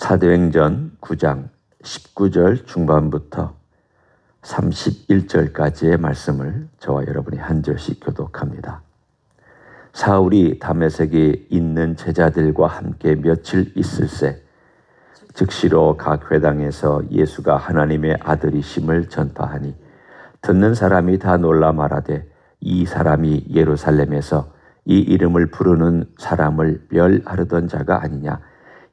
사도행전 9장 19절 중반부터 31절까지의 말씀을 저와 여러분이 한 절씩 교독합니다. 사울이 다메섹에 있는 제자들과 함께 며칠 있을새 즉시로 각 회당에서 예수가 하나님의 아들이심을 전파하니 듣는 사람이 다 놀라 말하되 이 사람이 예루살렘에서 이 이름을 부르는 사람을 멸하려던 자가 아니냐.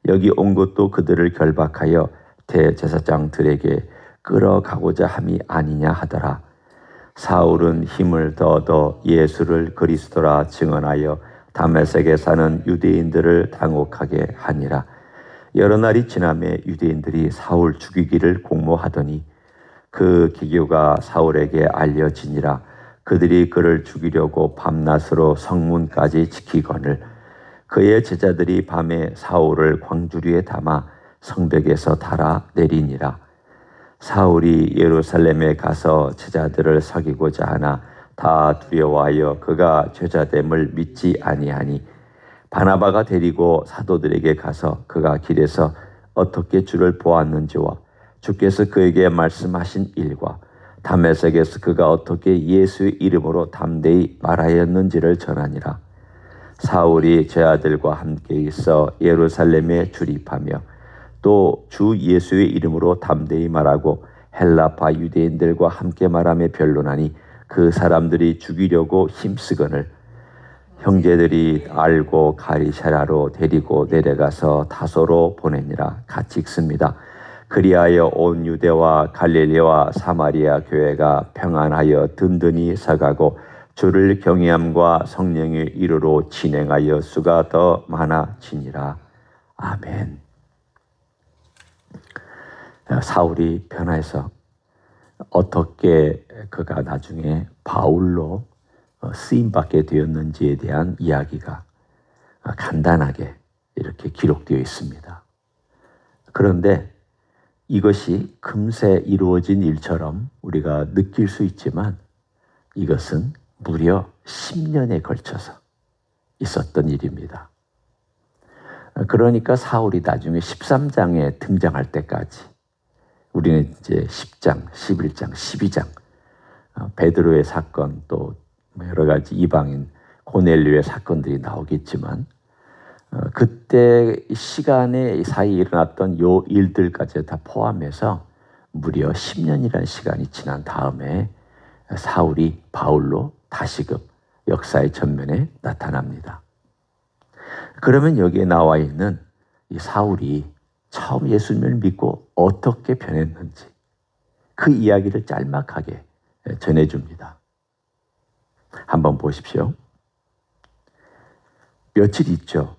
여기 온 것도 그들을 결박하여 대제사장들에게 끌어가고자 함이 아니냐 하더라. 사울은 힘을 더더 예수를 그리스도라 증언하여 다메섹에 사는 유대인들을 당혹하게 하니라. 여러 날이 지나매 유대인들이 사울 죽이기를 공모하더니 그 기교가 사울에게 알려지니라. 그들이 그를 죽이려고 밤낮으로 성문까지 지키거늘 그의 제자들이 밤에 사울을 광주리에 담아 성벽에서 달아 내리니라. 사울이 예루살렘에 가서 제자들을 사귀고자 하나 다 두려워하여 그가 제자됨을 믿지 아니하니 바나바가 데리고 사도들에게 가서 그가 길에서 어떻게 주를 보았는지와 주께서 그에게 말씀하신 일과 다메섹에서 그가 어떻게 예수의 이름으로 담대히 말하였는지를 전하니라. 사울이 제자들과 함께 있어 예루살렘에 출입하며 또 주 예수의 이름으로 담대히 말하고 헬라파 유대인들과 함께 말하며 변론하니 그 사람들이 죽이려고 힘쓰거늘 형제들이 알고 가리샤라로 데리고 내려가서 다소로 보내니라. 같이 읽습니다. 그리하여 온 유대와 갈릴리와 사마리아 교회가 평안하여 든든히 서가고 주를 경외함과 성령의 이루로 진행하여 수가 더 많아지니라. 아멘. 사울이 변화해서 어떻게 그가 나중에 바울로 쓰임받게 되었는지에 대한 이야기가 간단하게 이렇게 기록되어 있습니다. 그런데 이것이 금세 이루어진 일처럼 우리가 느낄 수 있지만 이것은 무려 10년에 걸쳐서 있었던 일입니다. 그러니까 사울이 나중에 13장에 등장할 때까지 우리는 이제 10장, 11장, 12장 베드로의 사건 또 여러 가지 이방인 고넬료의 사건들이 나오겠지만 그때 시간에 사이에 일어났던 요 일들까지 다 포함해서 무려 10년이라는 시간이 지난 다음에 사울이 바울로 다시금 역사의 전면에 나타납니다. 그러면 여기에 나와 있는 이 사울이 처음 예수님을 믿고 어떻게 변했는지 그 이야기를 짤막하게 전해줍니다. 한번 보십시오. 며칠 있죠.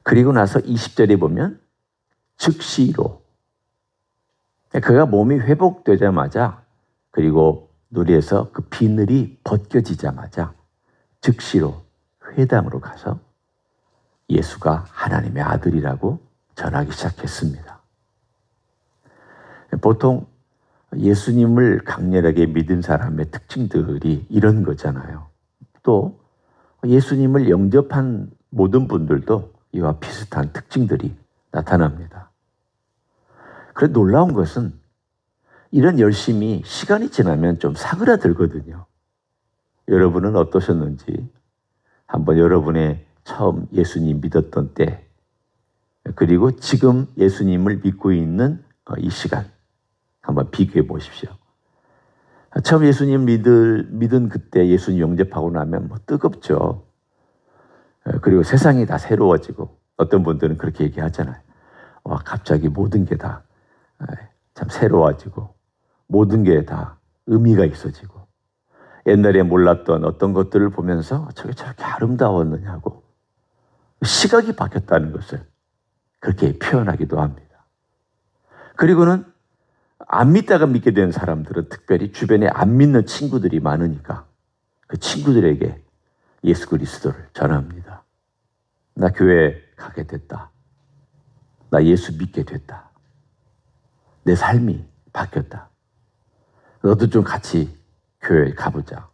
그리고 나서 20절에 보면 즉시로 그가 몸이 회복되자마자 그리고 누리에서 그 비늘이 벗겨지자마자 즉시로 회당으로 가서 예수가 하나님의 아들이라고 전하기 시작했습니다. 보통 예수님을 강렬하게 믿은 사람의 특징들이 이런 거잖아요. 또 예수님을 영접한 모든 분들도 이와 비슷한 특징들이 나타납니다. 그런데 놀라운 것은 이런 열심이 시간이 지나면 좀 사그라들거든요. 여러분은 어떠셨는지 한번 여러분의 처음 예수님 믿었던 때 그리고 지금 예수님을 믿고 있는 이 시간 한번 비교해 보십시오. 처음 예수님 믿은 그때 예수님 영접하고 나면 뭐 뜨겁죠. 그리고 세상이 다 새로워지고 어떤 분들은 그렇게 얘기하잖아요. 와, 갑자기 모든 게 다 참 새로워지고 모든 게 다 의미가 있어지고 옛날에 몰랐던 어떤 것들을 보면서 저게 저렇게 아름다웠느냐고 시각이 바뀌었다는 것을 그렇게 표현하기도 합니다. 그리고는 안 믿다가 믿게 된 사람들은 특별히 주변에 안 믿는 친구들이 많으니까 그 친구들에게 예수 그리스도를 전합니다. 나 교회 가게 됐다. 나 예수 믿게 됐다. 내 삶이 바뀌었다. 너도 좀 같이 교회에 가보자.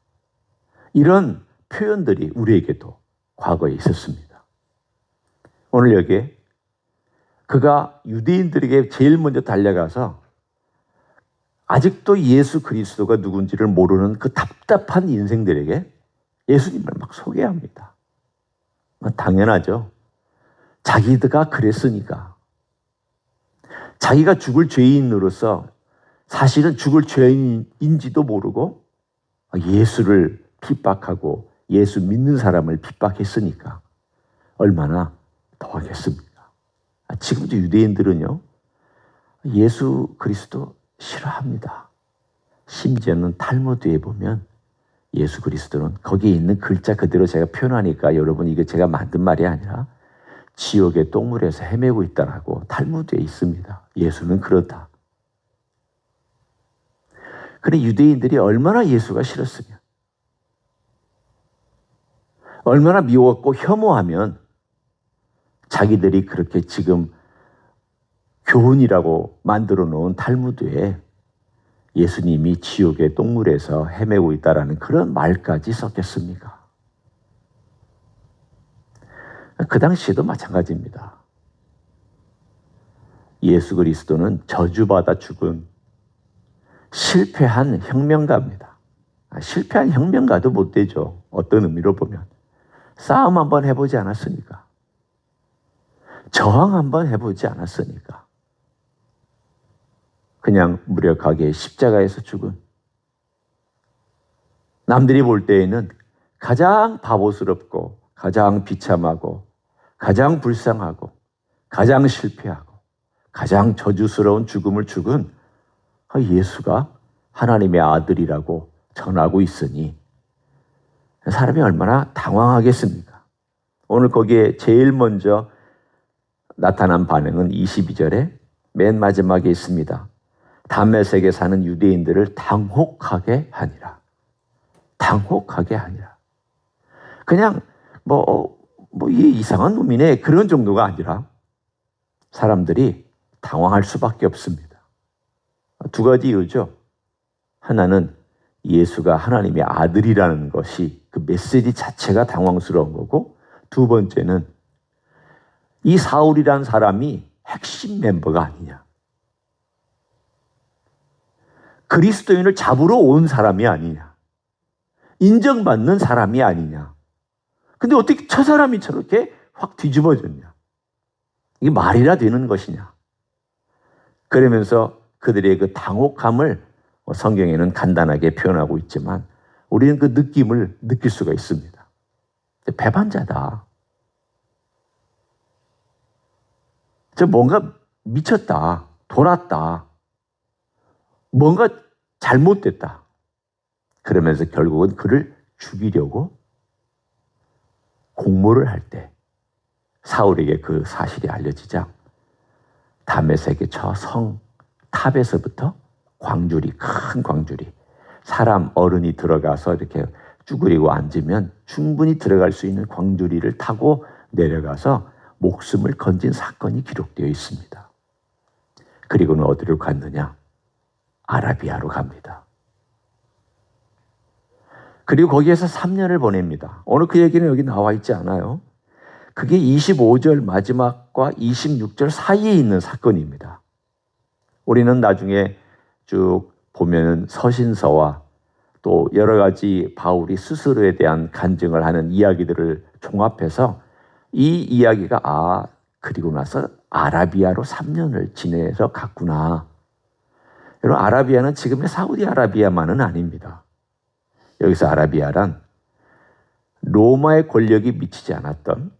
이런 표현들이 우리에게도 과거에 있었습니다. 오늘 여기에 그가 유대인들에게 제일 먼저 달려가서 아직도 예수 그리스도가 누군지를 모르는 그 답답한 인생들에게 예수님을 막 소개합니다. 당연하죠. 자기가 그랬으니까. 자기가 죽을 죄인으로서 사실은 죽을 죄인인지도 모르고 예수를 핍박하고 예수 믿는 사람을 핍박했으니까 얼마나 더하겠습니까? 지금도 유대인들은요, 예수 그리스도 싫어합니다. 심지어는 탈무드에 보면 예수 그리스도는 거기에 있는 글자 그대로 제가 표현하니까 여러분 이게 제가 만든 말이 아니라 지옥의 똥물에서 헤매고 있다라고 탈무드에 있습니다. 예수는 그렇다. 그래 유대인들이 얼마나 예수가 싫었으면, 얼마나 미웠고 혐오하면 자기들이 그렇게 지금 교훈이라고 만들어 놓은 탈무드에 예수님이 지옥의 똥물에서 헤매고 있다라는 그런 말까지 썼겠습니까? 그 당시에도 마찬가지입니다. 예수 그리스도는 저주받아 죽은 실패한 혁명가입니다. 실패한 혁명가도 못 되죠. 어떤 의미로 보면. 싸움 한번 해보지 않았으니까. 저항 한번 해보지 않았으니까. 그냥 무력하게 십자가에서 죽은, 남들이 볼 때에는 가장 바보스럽고 가장 비참하고 가장 불쌍하고 가장 실패하고 가장 저주스러운 죽음을 죽은 예수가 하나님의 아들이라고 전하고 있으니 사람이 얼마나 당황하겠습니까? 오늘 거기에 제일 먼저 나타난 반응은 22절에 맨 마지막에 있습니다. 다메섹에 사는 유대인들을 당혹하게 하니라. 당혹하게 하니라. 그냥 이 이상한 놈이네 그런 정도가 아니라 사람들이 당황할 수밖에 없습니다. 두 가지 이유죠. 하나는 예수가 하나님의 아들이라는 것이 그 메시지 자체가 당황스러운 거고, 두 번째는 이 사울이라는 사람이 핵심 멤버가 아니냐. 그리스도인을 잡으러 온 사람이 아니냐. 인정받는 사람이 아니냐. 근데 어떻게 저 사람이 저렇게 확 뒤집어졌냐. 이게 말이라 되는 것이냐. 그러면서 그들의 그 당혹함을 성경에는 간단하게 표현하고 있지만 우리는 그 느낌을 느낄 수가 있습니다. 배반자다. 저 뭔가 미쳤다. 돌았다. 뭔가 잘못됐다. 그러면서 결국은 그를 죽이려고 공모를 할 때 사울에게 그 사실이 알려지자 다메섹의 저 성 탑에서부터 광주리, 큰 광주리, 사람 어른이 들어가서 이렇게 쭈그리고 앉으면 충분히 들어갈 수 있는 광주리를 타고 내려가서 목숨을 건진 사건이 기록되어 있습니다. 그리고는 어디로 갔느냐? 아라비아로 갑니다. 그리고 거기에서 3년을 보냅니다. 오늘 그 얘기는 여기 나와 있지 않아요. 그게 25절 마지막과 26절 사이에 있는 사건입니다. 우리는 나중에 쭉 보면 서신서와 또 여러 가지 바울이 스스로에 대한 간증을 하는 이야기들을 종합해서 이 이야기가 그리고 나서 아라비아로 3년을 지내서 갔구나. 여러분, 아라비아는 지금의 사우디아라비아만은 아닙니다. 여기서 아라비아란 로마의 권력이 미치지 않았던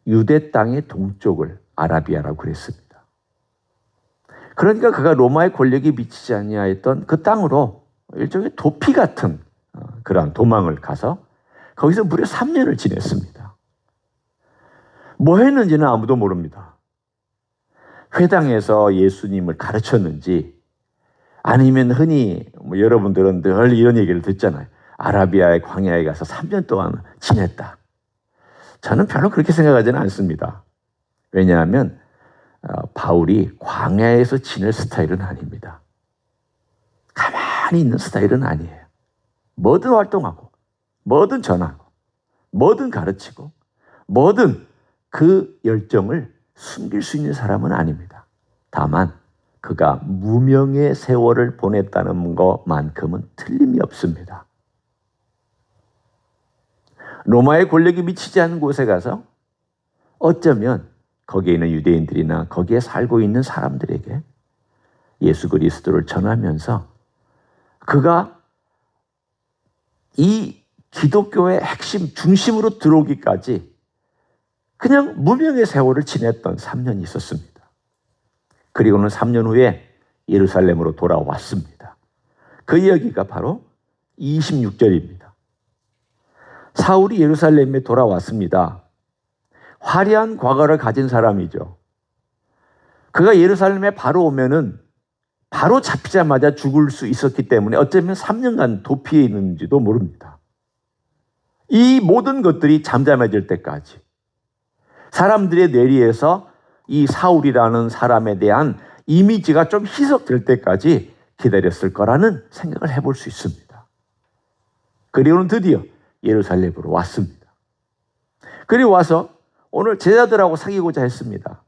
유대 땅의 동쪽을 아라비아라고 그랬습니다. 그러니까 그가 로마의 권력이 미치지 아니하였던 그 땅으로 일종의 도피 같은 그런 도망을 가서 거기서 무려 3년을 지냈습니다. 뭐 했는지는 아무도 모릅니다. 회당에서 예수님을 가르쳤는지 아니면 흔히 여러분들은 늘 이런 얘기를 듣잖아요. 아라비아의 광야에 가서 3년 동안 지냈다. 저는 별로 그렇게 생각하지는 않습니다. 왜냐하면 바울이 광야에서 지낼 스타일은 아닙니다. 가만히 있는 스타일은 아니에요. 뭐든 활동하고, 뭐든 전하고, 뭐든 가르치고, 뭐든 그 열정을 숨길 수 있는 사람은 아닙니다. 다만 그가 무명의 세월을 보냈다는 것만큼은 틀림이 없습니다. 로마의 권력이 미치지 않는 곳에 가서 어쩌면 거기에 있는 유대인들이나 거기에 살고 있는 사람들에게 예수 그리스도를 전하면서 그가 이 기독교의 핵심 중심으로 들어오기까지 그냥 무명의 세월을 지냈던 3년이 있었습니다. 그리고는 3년 후에 예루살렘으로 돌아왔습니다. 그 이야기가 바로 26절입니다. 사울이 예루살렘에 돌아왔습니다. 화려한 과거를 가진 사람이죠. 그가 예루살렘에 바로 오면은 바로 잡히자마자 죽을 수 있었기 때문에 어쩌면 3년간 도피해 있는지도 모릅니다. 이 모든 것들이 잠잠해질 때까지 사람들의 뇌리에서 이 사울이라는 사람에 대한 이미지가 좀 희석될 때까지 기다렸을 거라는 생각을 해볼 수 있습니다. 그리고는 드디어 예루살렘으로 왔습니다. 그리고 와서 오늘 제자들하고 사귀고자 했습니다.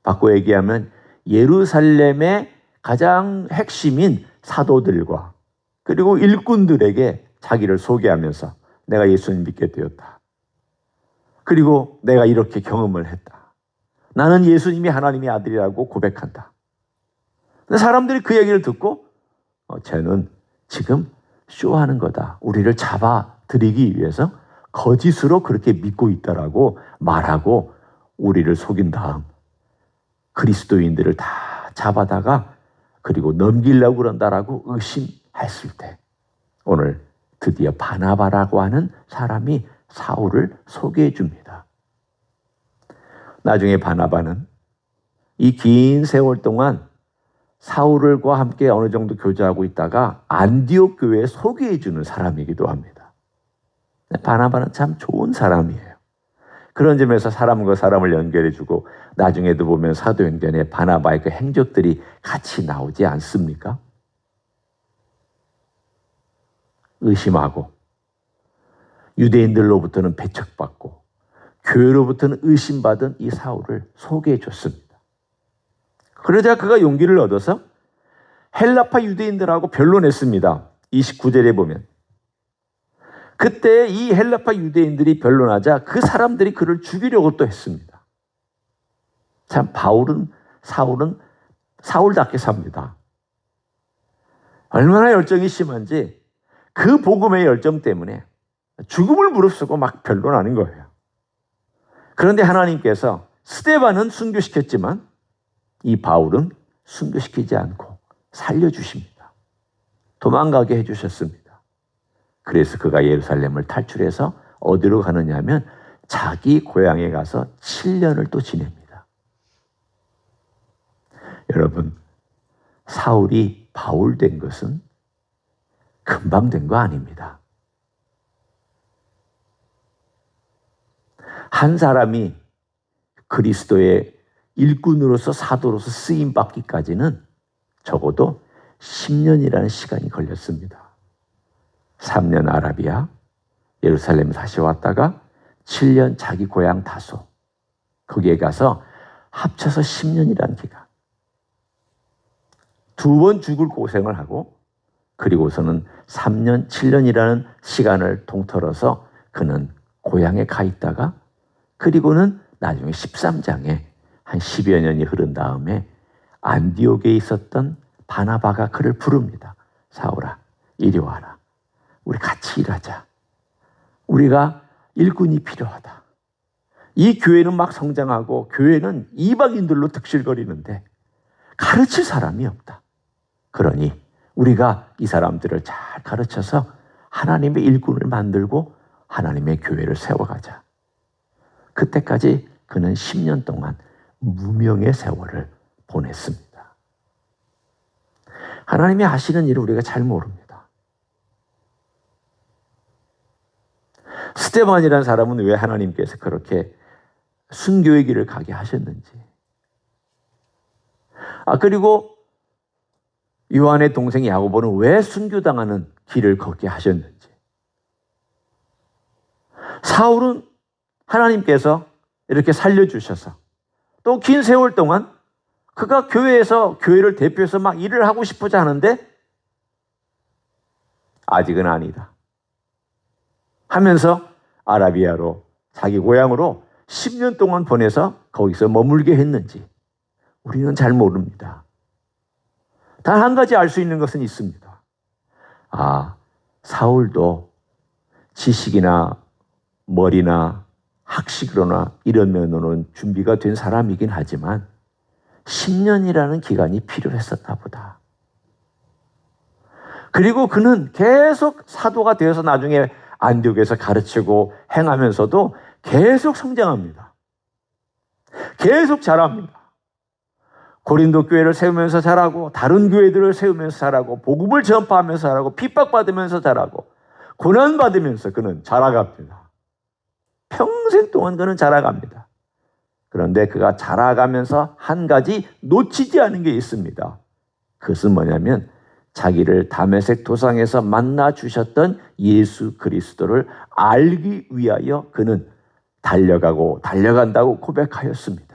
바꿔 얘기하면 예루살렘의 가장 핵심인 사도들과 그리고 일꾼들에게 자기를 소개하면서 내가 예수님 믿게 되었다. 그리고 내가 이렇게 경험을 했다. 나는 예수님이 하나님의 아들이라고 고백한다. 근데 사람들이 그 얘기를 듣고 쟤는 지금 쇼하는 거다. 우리를 잡아들이기 위해서 거짓으로 그렇게 믿고 있다라고 말하고 우리를 속인 다음 그리스도인들을 다 잡아다가 그리고 넘기려고 그런다라고 의심했을 때 오늘 드디어 바나바라고 하는 사람이 사울을 소개해 줍니다. 나중에 바나바는 이 긴 세월 동안 사울과 함께 어느 정도 교제하고 있다가 안디옥 교회에 소개해 주는 사람이기도 합니다. 바나바는 참 좋은 사람이에요. 그런 점에서 사람과 사람을 연결해 주고 나중에도 보면 사도행전에 바나바의 그 행적들이 같이 나오지 않습니까? 의심하고 유대인들로부터는 배척받고 교회로부터는 의심받은 이 사울을 소개해 줬습니다. 그러자 그가 용기를 얻어서 헬라파 유대인들하고 변론했습니다. 29절에 보면 그때 이 헬라파 유대인들이 변론하자 그 사람들이 그를 죽이려고 또 했습니다. 참 사울은 사울답게 삽니다. 얼마나 열정이 심한지 그 복음의 열정 때문에 죽음을 무릅쓰고 막 변론하는 거예요. 그런데 하나님께서 스데반은 순교시켰지만 이 바울은 순교시키지 않고 살려주십니다. 도망가게 해주셨습니다. 그래서 그가 예루살렘을 탈출해서 어디로 가느냐 하면 자기 고향에 가서 7년을 또 지냅니다. 여러분, 사울이 바울 된 것은 금방 된 거 아닙니다. 한 사람이 그리스도의 일꾼으로서 사도로서 쓰임받기까지는 적어도 10년이라는 시간이 걸렸습니다. 3년 아라비아, 예루살렘 다시 왔다가 7년 자기 고향 다소, 거기에 가서 합쳐서 10년이라는 기간. 2번 죽을 고생을 하고 그리고서는 3년, 7년이라는 시간을 통틀어서 그는 고향에 가 있다가 그리고는 나중에 13장에 한 10여 년이 흐른 다음에 안디옥에 있었던 바나바가 그를 부릅니다. 사울아, 이리 와라. 우리 같이 일하자. 우리가 일꾼이 필요하다. 이 교회는 막 성장하고 교회는 이방인들로 득실거리는데 가르칠 사람이 없다. 그러니 우리가 이 사람들을 잘 가르쳐서 하나님의 일꾼을 만들고 하나님의 교회를 세워가자. 그때까지 그는 10년 동안 무명의 세월을 보냈습니다. 하나님이 하시는 일을 우리가 잘 모릅니다. 스데반이라는 사람은 왜 하나님께서 그렇게 순교의 길을 가게 하셨는지. 그리고 요한의 동생 야고보는 왜 순교당하는 길을 걷게 하셨는지. 사울은 하나님께서 이렇게 살려주셔서 또 긴 세월 동안 그가 교회에서 교회를 대표해서 막 일을 하고 싶어자 하는데 아직은 아니다 하면서 아라비아로 자기 고향으로 10년 동안 보내서 거기서 머물게 했는지 우리는 잘 모릅니다. 단 한 가지 알 수 있는 것은 있습니다. 사울도 지식이나 머리나 학식으로나 이런 면으로는 준비가 된 사람이긴 하지만 10년이라는 기간이 필요했었나 보다. 그리고 그는 계속 사도가 되어서 나중에 안디옥에서 가르치고 행하면서도 계속 성장합니다. 계속 자랍니다. 고린도 교회를 세우면서 자라고 다른 교회들을 세우면서 자라고 복음을 전파하면서 자라고 핍박받으면서 자라고 고난받으면서 그는 자라갑니다. 평생 동안 그는 자라갑니다. 그런데 그가 자라가면서 한 가지 놓치지 않은 게 있습니다. 그것은 뭐냐면 자기를 다메섹 도상에서 만나 주셨던 예수 그리스도를 알기 위하여 그는 달려간다고 고백하였습니다.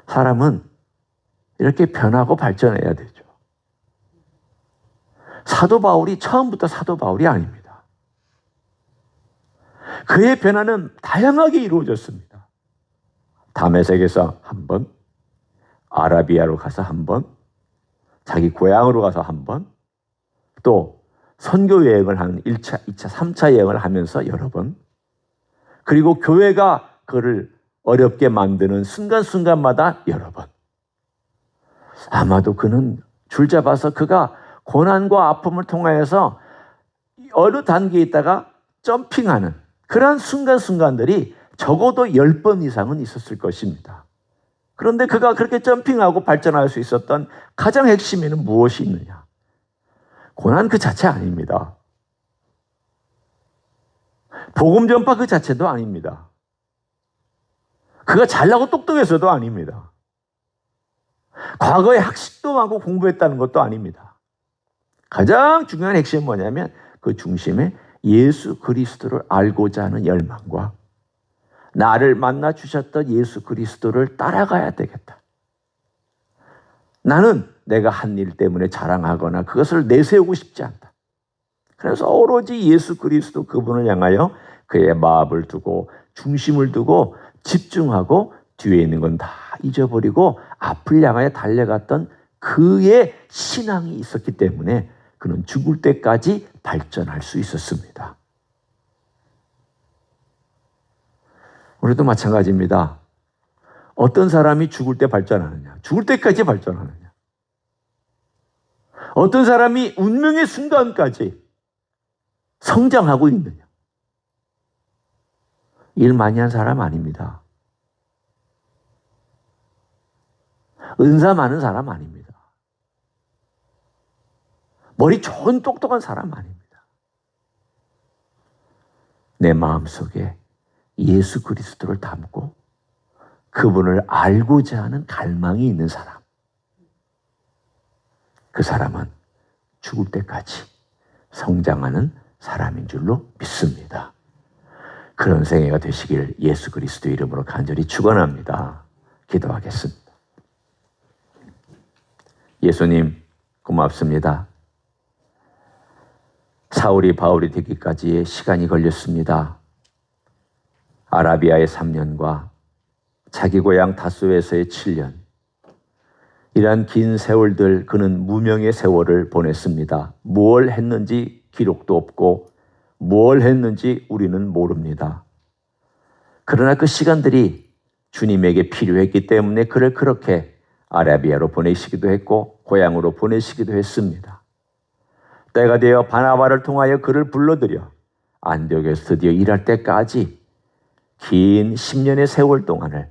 사람은 이렇게 변하고 발전해야 되죠. 사도 바울이 처음부터 사도 바울이 아닙니다. 그의 변화는 다양하게 이루어졌습니다. 다메섹에서 한 번, 아라비아로 가서 한 번, 자기 고향으로 가서 한 번, 또 선교 여행을 하는 1차, 2차, 3차 여행을 하면서 여러 번, 그리고 교회가 그를 어렵게 만드는 순간순간마다 여러 번. 아마도 그는 줄잡아서 그가 고난과 아픔을 통하여서 어느 단계에 있다가 점핑하는 그런 순간순간들이 적어도 10번 이상은 있었을 것입니다. 그런데 그가 그렇게 점핑하고 발전할 수 있었던 가장 핵심에는 무엇이 있느냐? 고난 그 자체 아닙니다. 복음 전파 그 자체도 아닙니다. 그가 잘나고 똑똑해서도 아닙니다. 과거에 학식도 많고 공부했다는 것도 아닙니다. 가장 중요한 핵심은 뭐냐면 그 중심에 예수 그리스도를 알고자 하는 열망과 나를 만나 주셨던 예수 그리스도를 따라가야 되겠다. 나는 내가 한 일 때문에 자랑하거나 그것을 내세우고 싶지 않다. 그래서 오로지 예수 그리스도 그분을 향하여 그의 마음을 두고 중심을 두고 집중하고 뒤에 있는 건 다 잊어버리고 앞을 향하여 달려갔던 그의 신앙이 있었기 때문에 그는 죽을 때까지 발전할 수 있었습니다. 우리도 마찬가지입니다. 어떤 사람이 죽을 때 발전하느냐? 죽을 때까지 발전하느냐? 어떤 사람이 운명의 순간까지 성장하고 있느냐? 일 많이 한 사람 아닙니다. 은사 많은 사람 아닙니다. 머리 좋은 똑똑한 사람 아닙니다. 내 마음속에 예수 그리스도를 담고 그분을 알고자 하는 갈망이 있는 사람. 그 사람은 죽을 때까지 성장하는 사람인 줄로 믿습니다. 그런 생애가 되시길 예수 그리스도 이름으로 간절히 축원합니다. 기도하겠습니다. 예수님 고맙습니다. 사울이 바울이 되기까지의 시간이 걸렸습니다. 아라비아의 3년과 자기 고향 다소에서의 7년. 이러한 긴 세월들 그는 무명의 세월을 보냈습니다. 무엇을 했는지 기록도 없고 무엇을 했는지 우리는 모릅니다. 그러나 그 시간들이 주님에게 필요했기 때문에 그를 그렇게 아라비아로 보내시기도 했고 고향으로 보내시기도 했습니다. 때가 되어 바나바를 통하여 그를 불러들여 안디옥에서 드디어 일할 때까지 긴 10년의 세월 동안을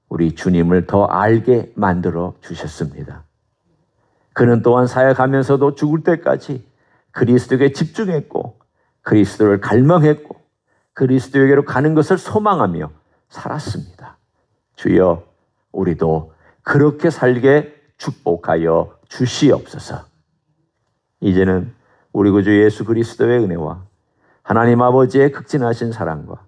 우리 주님을 더 알게 만들어 주셨습니다. 그는 또한 사역하면서도 죽을 때까지 그리스도에게 집중했고 그리스도를 갈망했고 그리스도에게로 가는 것을 소망하며 살았습니다. 주여, 우리도 그렇게 살게 축복하여 주시옵소서. 이제는 우리 구주 예수 그리스도의 은혜와 하나님 아버지의 극진하신 사랑과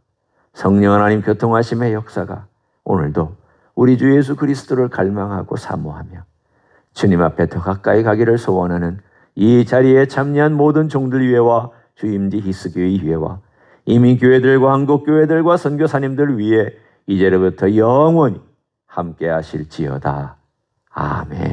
성령 하나님 교통하심의 역사가 오늘도 우리 주 예수 그리스도를 갈망하고 사모하며 주님 앞에 더 가까이 가기를 소원하는 이 자리에 참여한 모든 종들 위에와 주임지 히스교회 위에와 이민 교회들과 한국 교회들과 선교사님들 위에 이제로부터 영원히 함께 하실지어다. 아멘.